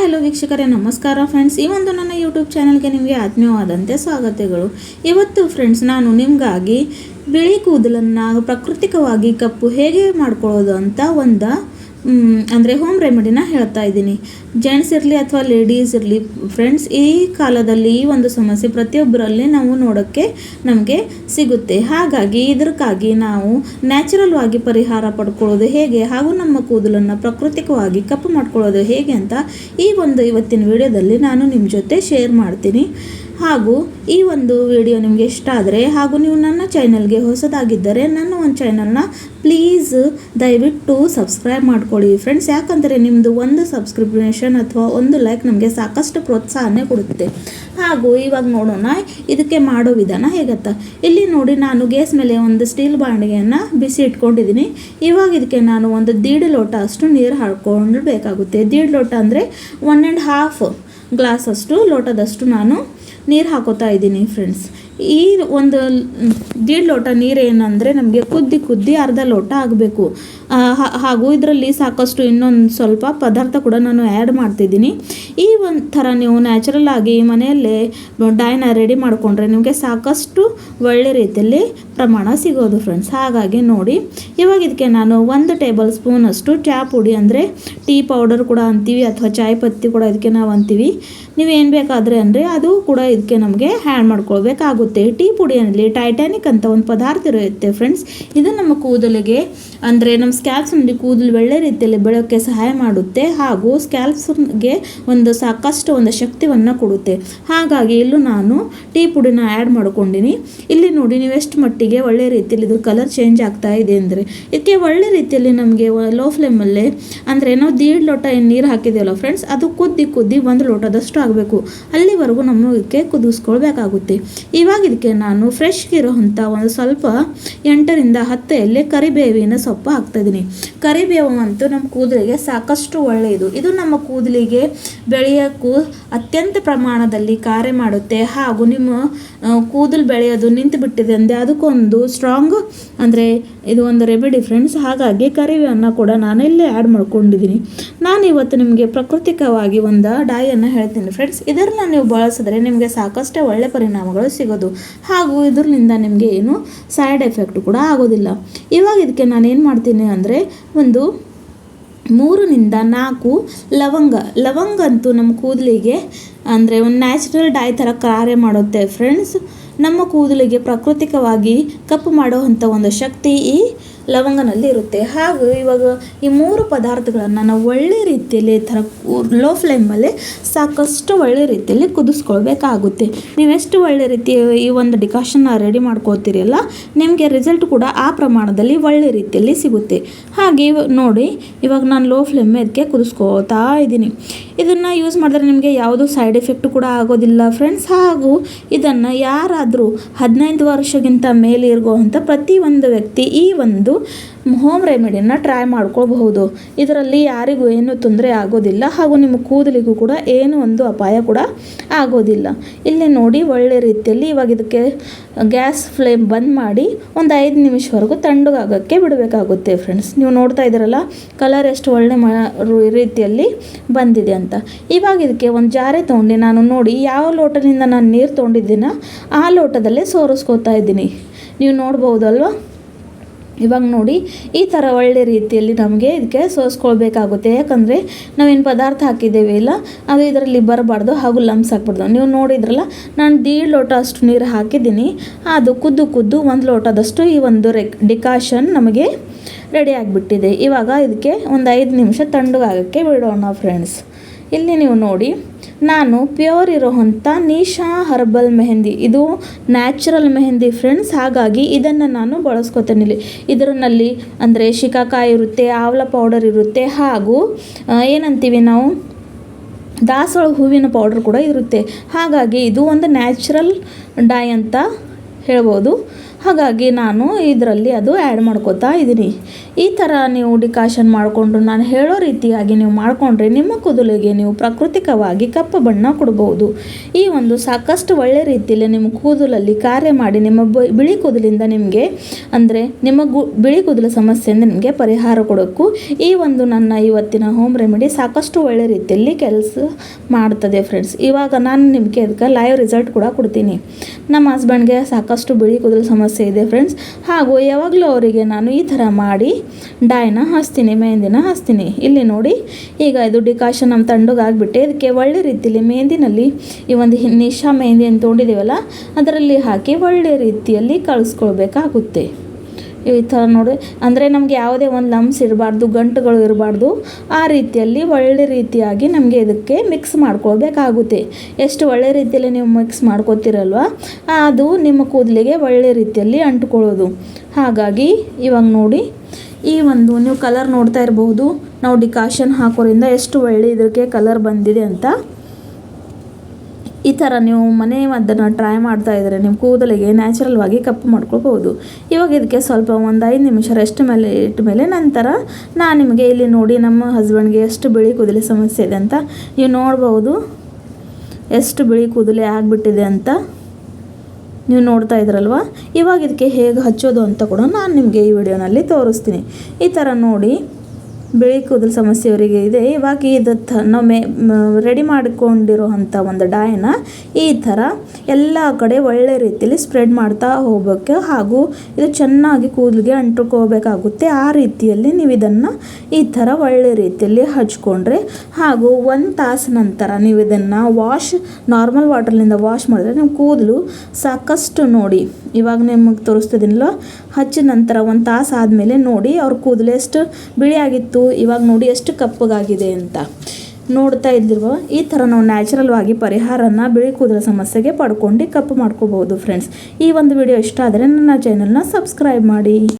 Hi hello ವೀಕ್ಷಕರೇ, ನಮಸ್ಕಾರ friends. ಈ ಒಂದು ನನ್ನ ಯೂಟ್ಯೂಬ್ ಚಾನಲ್ಗೆ ನಿಮಗೆ ಆತ್ಮೀಯವಾದಂತೆ ಸ್ವಾಗತಗಳು. ಇವತ್ತು ಫ್ರೆಂಡ್ಸ್ ನಾನು ನಿಮಗಾಗಿ ಬಿಳಿ ಕೂದಲನ್ನು ಪ್ರಾಕೃತಿಕವಾಗಿ ಕಪ್ಪು ಹೇಗೆ ಮಾಡ್ಕೊಳ್ಳೋದು ಅಂತ ಅಂದರೆ ಹೋಮ್ ರೆಮಿಡಿನ ಹೇಳ್ತಾ ಇದ್ದೀನಿ. ಜೆಂಟ್ಸ್ ಇರಲಿ ಅಥವಾ ಲೇಡೀಸ್ ಇರಲಿ ಫ್ರೆಂಡ್ಸ್, ಈ ಕಾಲದಲ್ಲಿ ಈ ಒಂದು ಸಮಸ್ಯೆ ಪ್ರತಿಯೊಬ್ಬರಲ್ಲಿ ನಾವು ನೋಡೋಕ್ಕೆ ನಮಗೆ ಸಿಗುತ್ತೆ. ಹಾಗಾಗಿ ಇದಕ್ಕಾಗಿ ನಾವು ನ್ಯಾಚುರಲ್ ಆಗಿ ಪರಿಹಾರ ಪಡ್ಕೊಳ್ಳೋದು ಹೇಗೆ ಹಾಗೂ ನಮ್ಮ ಕೂದಲನ್ನು ಪ್ರಾಕೃತಿಕವಾಗಿ ಕಪ್ಪು ಮಾಡ್ಕೊಳ್ಳೋದು ಹೇಗೆ ಅಂತ ಇವತ್ತಿನ ವಿಡಿಯೋದಲ್ಲಿ ನಾನು ನಿಮ್ಮ ಜೊತೆ ಶೇರ್ ಮಾಡ್ತೀನಿ. ಹಾಗೂ ಈ ಒಂದು ವಿಡಿಯೋ ನಿಮಗೆ ಇಷ್ಟ ಆದರೆ ಹಾಗೂ ನೀವು ನನ್ನ ಚಾನಲ್ಗೆ ಹೊಸದಾಗಿದ್ದರೆ ನನ್ನ ಒಂದು ಚಾನಲ್ನ ಪ್ಲೀಸ್ ದಯವಿಟ್ಟು ಸಬ್ಸ್ಕ್ರೈಬ್ ಮಾಡ್ಕೊಳ್ಳಿ ಫ್ರೆಂಡ್ಸ್. ಯಾಕಂದರೆ ನಿಮ್ಮದು ಒಂದು ಸಬ್ಸ್ಕ್ರಿಪ್ಷನ್ ಅಥವಾ ಒಂದು ಲೈಕ್ ನಮಗೆ ಸಾಕಷ್ಟು ಪ್ರೋತ್ಸಾಹನೇ ಕೊಡುತ್ತೆ. ಹಾಗೂ ಇವಾಗ ನೋಡೋಣ ಇದಕ್ಕೆ ಮಾಡೋ ವಿಧಾನ ಹೇಗತ್ತ. ಇಲ್ಲಿ ನೋಡಿ, ನಾನು ಗ್ಯಾಸ್ ಮೇಲೆ ಒಂದು ಸ್ಟೀಲ್ ಬಾಂಡಿಗೆಯನ್ನು ಬಿಸಿ ಇಟ್ಕೊಂಡಿದ್ದೀನಿ. ಇವಾಗ ಇದಕ್ಕೆ ನಾನು ಒಂದು 1.5 ಲೋಟ ಅಷ್ಟು ನೀರು ಹಾಕ್ಕೊಂಡು ಬೇಕಾಗುತ್ತೆ. 1.5 ಲೋಟ ಅಂದರೆ 1.5 ಗ್ಲಾಸ್ ಅಷ್ಟು ಲೋಟದಷ್ಟು ನಾನು ನೀರು ಹಾಕೋತಾ ಇದ್ದೀನಿ ಫ್ರೆಂಡ್ಸ್. ಈ ಒಂದು 1.5 ಲೋಟ ನೀರು ಏನಂದರೆ ನಮಗೆ ಕುದ್ದಿ ಅರ್ಧ ಲೋಟ ಆಗಬೇಕು. ಹಾಗೂ ಇದರಲ್ಲಿ ಸಾಕಷ್ಟು ಇನ್ನೊಂದು ಸ್ವಲ್ಪ ಪದಾರ್ಥ ಕೂಡ ನಾನು ಆ್ಯಡ್ ಮಾಡ್ತಿದ್ದೀನಿ. ಈ ಒಂದು ಥರ ನೀವು ನ್ಯಾಚುರಲ್ ಆಗಿ ಮನೆಯಲ್ಲೇ ಡೈನ ರೆಡಿ ಮಾಡಿಕೊಂಡ್ರೆ ನಿಮಗೆ ಸಾಕಷ್ಟು ಒಳ್ಳೆ ರೀತಿಯಲ್ಲಿ ಪ್ರಮಾಣ ಸಿಗೋದು ಫ್ರೆಂಡ್ಸ್. ಹಾಗಾಗಿ ನೋಡಿ, ಇವಾಗ ಇದಕ್ಕೆ ನಾನು 1 ಟೇಬಲ್ ಸ್ಪೂನ್ ಅಷ್ಟು ಚಹಾ ಪುಡಿ ಅಂದರೆ ಟೀ ಪೌಡರ್ ಕೂಡ ಅಂತೀವಿ ಅಥವಾ ಚಾಯ್ ಪತ್ತಿ ಕೂಡ ಇದಕ್ಕೆ ನಾವು ಅಂತೀವಿ. ನೀವೇನು ಬೇಕಾದರೆ ಅಂದರೆ ಅದು ಕೂಡ ಇದಕ್ಕೆ ನಮಗೆ ಆ್ಯಡ್ ಮಾಡ್ಕೊಳ್ಬೇಕಾಗುತ್ತೆ. ಟೀ ಪುಡಿಯಲ್ಲಿ ಟೈಟಾನಿಕ್ ಅಂತ ಒಂದು ಪದಾರ್ಥ ಇರುತ್ತೆ ಫ್ರೆಂಡ್ಸ್. ಇದು ನಮ್ಮ ಕೂದಲಿಗೆ ಅಂದರೆ ನಮ್ಮ ಸ್ಕ್ಯಾಲ್ಪ್ಸ್ನಲ್ಲಿ ಕೂದಲು ಒಳ್ಳೆ ರೀತಿಯಲ್ಲಿ ಬೆಳೋಕ್ಕೆ ಸಹಾಯ ಮಾಡುತ್ತೆ ಹಾಗೂ ಸ್ಕ್ಯಾಲ್ಪ್ಸ್ಗೆ ಸಾಕಷ್ಟು ಶಕ್ತಿಯನ್ನು ಕೊಡುತ್ತೆ. ಹಾಗಾಗಿ ಇಲ್ಲೂ ನಾನು ಟೀ ಪುಡಿನ ಆ್ಯಡ್ ಮಾಡ್ಕೊಂಡಿನಿ. ಇಲ್ಲಿ ನೋಡಿ, ನೀವು ಎಷ್ಟು ಮಟ್ಟಿಗೆ ಒಳ್ಳೆ ರೀತಿಯಲ್ಲಿ ಇದ್ರ ಕಲರ್ ಚೇಂಜ್ ಆಗ್ತಾ ಇದೆ ಅಂದರೆ ಇದಕ್ಕೆ ಒಳ್ಳೆ ರೀತಿಯಲ್ಲಿ ನಮಗೆ ಲೋ ಫ್ಲೇಮಲ್ಲೇ ಅಂದರೆ ನಾವು 1.5 ಲೋಟ ಏನು ನೀರು ಹಾಕಿದೆಯಲ್ಲ ಫ್ರೆಂಡ್ಸ್, ಅದು ಕುದ್ದಿ 1 ಲೋಟದಷ್ಟು ಆಗಬೇಕು. ಅಲ್ಲಿವರೆಗೂ ನಮ್ಮ ಇದಕ್ಕೆ ಕುದಿಸ್ಕೊಳ್ಬೇಕಾಗುತ್ತೆ. ಇವಾಗ ಇದಕ್ಕೆ ನಾನು ಫ್ರೆಶ್ಗೆ ಇರೋವಂಥ ಒಂದು ಸ್ವಲ್ಪ 8ರಿಂದ 10 ಎಲೆ ಕರಿಬೇವಿನ ಸೊಪ್ಪು ಹಾಕ್ತಾಯಿದ್ದೀನಿ. ಕರಿಬೇವು ಅಂತೂ ನಮ್ಮ ಕೂದಲಿಗೆ ಸಾಕಷ್ಟು ಒಳ್ಳೆಯದು. ಇದು ನಮ್ಮ ಕೂದಲಿಗೆ ಬೆಳೆಯೋಕ್ಕೂ ಅತ್ಯಂತ ಪ್ರಮಾಣದಲ್ಲಿ ಕಾರ್ಯ ಮಾಡುತ್ತೆ. ಹಾಗೂ ನಿಮ್ಮ ಕೂದಲು ಬೆಳೆಯೋದು ನಿಂತು ಬಿಟ್ಟಿದೆ ಅಂದರೆ ಅದಕ್ಕೊಂದು ಸ್ಟ್ರಾಂಗ್ ಅಂದರೆ ಇದು ಒಂದು ರೆಮಿಡಿ ಫ್ರೆಂಡ್ಸ್. ಹಾಗಾಗಿ ಕರಿಬೇವನ್ನು ಕೂಡ ನಾನು ಇಲ್ಲೇ ಆ್ಯಡ್ ಮಾಡ್ಕೊಂಡಿದ್ದೀನಿ. ನಾನು ಇವತ್ತು ನಿಮಗೆ ಪ್ರಾಕೃತಿಕವಾಗಿ ಒಂದು ಡೈಯನ್ನು ಹೇಳ್ತೀನಿ ಫ್ರೆಂಡ್ಸ್. ಇದನ್ನು ನೀವು ಬಳಸಿದ್ರೆ ನಿಮಗೆ ಸಾಕಷ್ಟು ಒಳ್ಳೆ ಪರಿಣಾಮಗಳು ಸಿಗೋದು ಹಾಗೂ ಇದರಿಂದ ನಿಮಗೆ ಏನು ಸೈಡ್ ಎಫೆಕ್ಟ್ ಕೂಡ ಆಗೋದಿಲ್ಲ. ಇವಾಗ ಇದಕ್ಕೆ ನಾನು ಏನು ಮಾಡ್ತೀನಿ ಅಂದರೆ ಒಂದು 3ರಿಂದ 4 ಲವಂಗ ಅಂತೂ ನಮ್ಮ ಕೂದಲಿಗೆ ಅಂದರೆ ಒಂದು ನ್ಯಾಚುರಲ್ ಡೈ ಥರ ಕಾರ್ಯ ಮಾಡುತ್ತೆ ಫ್ರೆಂಡ್ಸ್. ನಮ್ಮ ಕೂದಲಿಗೆ ಪ್ರಾಕೃತಿಕವಾಗಿ ಕಪ್ಪು ಮಾಡುವಂಥ ಒಂದು ಶಕ್ತಿ ಈ ಲವಂಗನಲ್ಲಿ ಇರುತ್ತೆ. ಹಾಗೂ ಇವಾಗ ಈ 3 ಪದಾರ್ಥಗಳನ್ನು ನಾವು ಒಳ್ಳೆ ರೀತಿಯಲ್ಲಿ ಥರ ಲೋ ಫ್ಲೇಮಲ್ಲಿ ಸಾಕಷ್ಟು ಒಳ್ಳೆ ರೀತಿಯಲ್ಲಿ ಕುದಿಸ್ಕೊಳ್ಬೇಕಾಗುತ್ತೆ. ನೀವೆಷ್ಟು ಒಳ್ಳೆ ರೀತಿ ಈ ಒಂದು ಡಿಕಾಷನ್ನ ರೆಡಿ ಮಾಡ್ಕೊಳ್ತೀರಲ್ಲ, ನಿಮಗೆ ರಿಸಲ್ಟ್ ಕೂಡ ಆ ಪ್ರಮಾಣದಲ್ಲಿ ಒಳ್ಳೆ ರೀತಿಯಲ್ಲಿ ಸಿಗುತ್ತೆ. ಹಾಗೆ ನೋಡಿ, ಇವಾಗ ನಾನು ಲೋ ಫ್ಲೇಮ್ ಇದಕ್ಕೆ ಕುದಿಸ್ಕೊಳ್ತಾ ಇದ್ದೀನಿ. ಇದನ್ನು ಯೂಸ್ ಮಾಡಿದ್ರೆ ನಿಮಗೆ ಯಾವುದೂ ಸೈಡ್ ಎಫೆಕ್ಟ್ ಕೂಡ ಆಗೋದಿಲ್ಲ ಫ್ರೆಂಡ್ಸ್. ಹಾಗೂ ಇದನ್ನು ಯಾರಾದರೂ 15 ವರ್ಷಕ್ಕಿಂತ ಮೇಲೆ ಇರುವಂಥ ಪ್ರತಿಯೊಂದು ವ್ಯಕ್ತಿ ಈ ಒಂದು ಹೋಮ್ ರೆಮಿಡಿಯನ್ನು ಟ್ರೈ ಮಾಡ್ಕೊಳ್ಬಹುದು. ಇದರಲ್ಲಿ ಯಾರಿಗೂ ಏನೂ ತೊಂದರೆ ಆಗೋದಿಲ್ಲ ಹಾಗೂ ನಿಮ್ಮ ಕೂದಲಿಗೂ ಕೂಡ ಏನು ಒಂದು ಅಪಾಯ ಕೂಡ ಆಗೋದಿಲ್ಲ. ಇಲ್ಲಿ ನೋಡಿ, ಒಳ್ಳೆ ರೀತಿಯಲ್ಲಿ ಇವಾಗ ಇದಕ್ಕೆ ಗ್ಯಾಸ್ ಫ್ಲೇಮ್ ಬಂದ್ ಮಾಡಿ ಒಂದು 5 ನಿಮಿಷವರೆಗೂ ತಣ್ಣಗಾಗೋಕ್ಕೆ ಬಿಡಬೇಕಾಗುತ್ತೆ ಫ್ರೆಂಡ್ಸ್. ನೀವು ನೋಡ್ತಾ ಇದ್ದೀರಲ್ಲ ಕಲರ್ ಎಷ್ಟು ಒಳ್ಳೆ ರೀತಿಯಲ್ಲಿ ಬಂದಿದೆ ಅಂತ. ಇವಾಗ ಇದಕ್ಕೆ ಒಂದು ಜಾರೆ ತೊಗೊಂಡು ನಾನು ನೋಡಿ ಯಾವ ಲೋಟದಿಂದ ನಾನು ನೀರು ತೊಗೊಂಡಿದ್ದೀನೋ ಆ ಲೋಟದಲ್ಲೇ ಸೋರಿಸ್ಕೋತಾ ಇದ್ದೀನಿ. ನೀವು ನೋಡ್ಬೋದಲ್ವ. ಇವಾಗ ನೋಡಿ, ಈ ಥರ ಒಳ್ಳೆ ರೀತಿಯಲ್ಲಿ ನಮಗೆ ಇದಕ್ಕೆ ಸೋಸ್ಕೊಳ್ಬೇಕಾಗುತ್ತೆ. ಯಾಕಂದರೆ ನಾವೇನು ಪದಾರ್ಥ ಹಾಕಿದ್ದೇವೆ ಇಲ್ಲ ಅದು ಇದರಲ್ಲಿ ಬರಬಾರ್ದು ಹಾಗೂ ಲಂಪ್ಸ್ ಹಾಕ್ಬಾರ್ದು. ನೀವು ನೋಡಿದ್ರಲ್ಲ, ನಾನು 1.5 ಲೋಟ ಅಷ್ಟು ನೀರು ಹಾಕಿದ್ದೀನಿ. ಅದು ಕುದ್ದು 1 ಲೋಟದಷ್ಟು ಈ ಒಂದು ಡಿಕಾಷನ್ ನಮಗೆ ರೆಡಿ ಆಗಿಬಿಟ್ಟಿದೆ. ಇವಾಗ ಇದಕ್ಕೆ ಒಂದು 5 ನಿಮಿಷ ತಣ್ಣಗಾಗೋಕ್ಕೆ ಬಿಡೋಣ ಫ್ರೆಂಡ್ಸ್. ಇಲ್ಲಿ ನೀವು ನೋಡಿ, ನಾನು ಪ್ಯೂರ್ ಇರೋವಂಥ ನಿಶಾ ಹರ್ಬಲ್ ಮೆಹಂದಿ, ಇದು ನ್ಯಾಚುರಲ್ ಮೆಹಂದಿ ಫ್ರೆಂಡ್ಸ್. ಹಾಗಾಗಿ ಇದನ್ನು ನಾನು ಬಳಸ್ಕೊತೀನಿ. ಇದರಲ್ಲಿ ಅಂದರೆ ಶಿಕಾಕಾಯಿ ಇರುತ್ತೆ, ಆವಲ ಪೌಡರ್ ಇರುತ್ತೆ ಹಾಗೂ ಏನಂತೀವಿ ನಾವು ದಾಸವಾಳ ಹೂವಿನ ಪೌಡರ್ ಕೂಡ ಇರುತ್ತೆ. ಹಾಗಾಗಿ ಇದು ಒಂದು ನ್ಯಾಚುರಲ್ ಡೈ ಅಂತ ಹೇಳ್ಬೋದು. ಹಾಗಾಗಿ ನಾನು ಇದರಲ್ಲಿ ಅದು ಆ್ಯಡ್ ಮಾಡ್ಕೋತಾ ಇದ್ದೀನಿ. ಈ ಥರ ನೀವು ಡಿಕಾಷನ್ ಮಾಡಿಕೊಂಡು ನಾನು ಹೇಳೋ ರೀತಿಯಾಗಿ ನೀವು ಮಾಡಿಕೊಂಡ್ರೆ ನಿಮ್ಮ ಕೂದಲಿಗೆ ನೀವು ಪ್ರಾಕೃತಿಕವಾಗಿ ಕಪ್ಪು ಬಣ್ಣ ಕೊಡ್ಬೋದು. ಈ ಒಂದು ಸಾಕಷ್ಟು ಒಳ್ಳೆ ರೀತಿಯಲ್ಲಿ ನಿಮ್ಮ ಕೂದಲಲ್ಲಿ ಕಾರ್ಯ ಮಾಡಿ ನಿಮ್ಮ ಬಿಳಿ ಕೂದಲಿಂದ ನಿಮಗೆ ಅಂದರೆ ನಿಮ್ಮ ಬಿಳಿ ಕೂದಲ ಸಮಸ್ಯೆಯಿಂದ ನಿಮಗೆ ಪರಿಹಾರ ಕೊಡೋಕ್ಕೂ ಈ ಒಂದು ನನ್ನ ಇವತ್ತಿನ ಹೋಮ್ ರೆಮಿಡಿ ಸಾಕಷ್ಟು ಒಳ್ಳೆ ರೀತಿಯಲ್ಲಿ ಕೆಲಸ ಮಾಡ್ತದೆ ಫ್ರೆಂಡ್ಸ್. ಇವಾಗ ನಾನು ನಿಮಗೆ ಅದಕ್ಕೆ ಲೈವ್ ರಿಸಲ್ಟ್ ಕೂಡ ಕೊಡ್ತೀನಿ. ನಮ್ಮ ಹಸ್ಬೆಂಡ್ಗೆ ಸಾಕಷ್ಟು ಬಿಳಿ ಕೂದಲು ಸಮಸ್ಯೆ ಇದೆ ಫ್ರೆಂಡ್ಸ್. ಹಾಗೂ ಯಾವಾಗಲೂ ಅವರಿಗೆ ನಾನು ಈ ಥರ ಮಾಡಿ ಡೈನ ಹಚ್ತೀನಿ, ಮೆಹಂದಿನ ಹಚ್ತೀನಿ. ಇಲ್ಲಿ ನೋಡಿ, ಈಗ ಇದು ಡಿಕಾಷನ್ ನಮ್ಮ ತಣ್ಣಗಾಗ್ಬಿಟ್ಟೆ. ಇದಕ್ಕೆ ಒಳ್ಳೆ ರೀತಿಯಲ್ಲಿ ಮೆಹಂದಿನಲ್ಲಿ ಈ ಒಂದು ನಿಶಾ ಮೆಹಂದಿ ಅಂತ ತೊಗೊಂಡಿದ್ದೀವಲ್ಲ ಅದರಲ್ಲಿ ಹಾಕಿ ಒಳ್ಳೆ ರೀತಿಯಲ್ಲಿ ಕಳಿಸ್ಕೊಳ್ಬೇಕಾಗುತ್ತೆ. ಈ ಥರ ನೋಡಿ, ಅಂದರೆ ನಮಗೆ ಯಾವುದೇ ಒಂದು ಲಮ್ಸ್ ಇರಬಾರ್ದು, ಗಂಟುಗಳು ಇರಬಾರ್ದು. ಆ ರೀತಿಯಲ್ಲಿ ಒಳ್ಳೆ ರೀತಿಯಾಗಿ ನಮಗೆ ಇದಕ್ಕೆ ಮಿಕ್ಸ್ ಮಾಡ್ಕೊಳ್ಬೇಕಾಗುತ್ತೆ. ಎಷ್ಟು ಒಳ್ಳೆ ರೀತಿಯಲ್ಲಿ ನೀವು ಮಿಕ್ಸ್ ಮಾಡ್ಕೊತೀರಲ್ವ ಅದು ನಿಮ್ಮ ಕೂದಲಿಗೆ ಒಳ್ಳೆ ರೀತಿಯಲ್ಲಿ ಅಂಟ್ಕೊಳ್ಳೋದು. ಹಾಗಾಗಿ ಇವಾಗ ನೋಡಿ, ಈ ಒಂದು ನೀವು ಕಲರ್ ನೋಡ್ತಾ ಇರಬಹುದು. ನಾವು ಡಿಕಾಷನ್ ಹಾಕೋದ್ರಿಂದ ಎಷ್ಟು ಒಳ್ಳೆ ಇದಕ್ಕೆ ಕಲರ್ ಬಂದಿದೆ ಅಂತ. ಈ ಥರ ನೀವು ಮನೆ ಮದ್ದನ್ನು ಟ್ರೈ ಮಾಡ್ತಾ ಇದ್ದರೆ ನಿಮ್ಮ ಕೂದಲಿಗೆ ನ್ಯಾಚುರಲ್ವಾಗಿ ಕಪ್ಪು ಮಾಡ್ಕೊಳ್ಬೋದು. ಇವಾಗ ಇದಕ್ಕೆ ಸ್ವಲ್ಪ ಒಂದು 5 ನಿಮಿಷ ರೆಸ್ಟ್ ಮೇಲೆ ಇಟ್ಟ ಮೇಲೆ ನಂತರ ನಾನು ನಿಮಗೆ ಇಲ್ಲಿ ನೋಡಿ ನಮ್ಮ ಹಸ್ಬೆಂಡ್ಗೆ ಎಷ್ಟು ಬಿಳಿ ಕೂದಲು ಸಮಸ್ಯೆ ಇದೆ ಅಂತ ನೀವು ನೋಡ್ಬೋದು. ಎಷ್ಟು ಬಿಳಿ ಕೂದಲೇ ಆಗಿಬಿಟ್ಟಿದೆ ಅಂತ ನೀವು ನೋಡ್ತಾ ಇದ್ರಲ್ವ. ಇವಾಗ ಇದಕ್ಕೆ ಹೇಗೆ ಹಚ್ಚೋದು ಅಂತ ಕೂಡ ನಾನು ನಿಮಗೆ ಈ ವಿಡಿಯೋನಲ್ಲಿ ತೋರಿಸ್ತೀನಿ. ಈ ಥರ ನೋಡಿ, ಬಿಳಿ ಕೂದಲು ಸಮಸ್ಯೆಯವರಿಗೆ ಇದೆ. ಇವಾಗ ಇದು ನಾವು ರೆಡಿ ಮಾಡಿಕೊಂಡಿರೋ ಅಂಥ ಒಂದು ಡೈನ ಈ ಥರ ಎಲ್ಲ ಕಡೆ ಒಳ್ಳೆ ರೀತಿಯಲ್ಲಿ ಸ್ಪ್ರೆಡ್ ಮಾಡ್ತಾ ಹೋಗಬೇಕು. ಹಾಗೂ ಇದು ಚೆನ್ನಾಗಿ ಕೂದಲಿಗೆ ಅಂಟುಕೋಬೇಕಾಗುತ್ತೆ. ಆ ರೀತಿಯಲ್ಲಿ ನೀವು ಇದನ್ನು ಈ ಥರ ಒಳ್ಳೆ ರೀತಿಯಲ್ಲಿ ಹಚ್ಕೊಂಡ್ರೆ, ಹಾಗೂ 1 ತಾಸು ನಂತರ ನೀವು ಇದನ್ನು ನಾರ್ಮಲ್ ವಾಟರ್ನಿಂದ ವಾಶ್ ಮಾಡಿದ್ರೆ ನಿಮ್ಮ ಕೂದಲು ಸಾಕಷ್ಟು ನೋಡಿ, ಇವಾಗ ನಿಮಗೆ ತೋರಿಸ್ತಿದ್ದೀನಲ್ಲ, ಹಚ್ಚಿದ ನಂತರ 1 ತಾಸು ಆದಮೇಲೆ ನೋಡಿ ಅವ್ರ ಕೂದಲು ಎಷ್ಟು ಬಿಳಿಯಾಗಿತ್ತು, ಇವಾಗ ನೋಡಿ ಎಷ್ಟು ಕಪ್ಪಗಾಗಿದೆ ಅಂತ ನೋಡ್ತಾ ಇದ್ದಿರುವ. ಈ ಥರ ನಾವು ನ್ಯಾಚುರಲ್ವಾಗಿ ಪರಿಹಾರನ ಬಿಳಿ ಕೂದಲ ಸಮಸ್ಯೆಗೆ ಪಡ್ಕೊಂಡು ಕಪ್ಪು ಮಾಡ್ಕೋಬಹುದು ಫ್ರೆಂಡ್ಸ್. ಈ ಒಂದು ವಿಡಿಯೋ ಇಷ್ಟ ಆದರೆ ನನ್ನ ಚಾನಲ್ನ ಸಬ್ಸ್ಕ್ರೈಬ್ ಮಾಡಿ.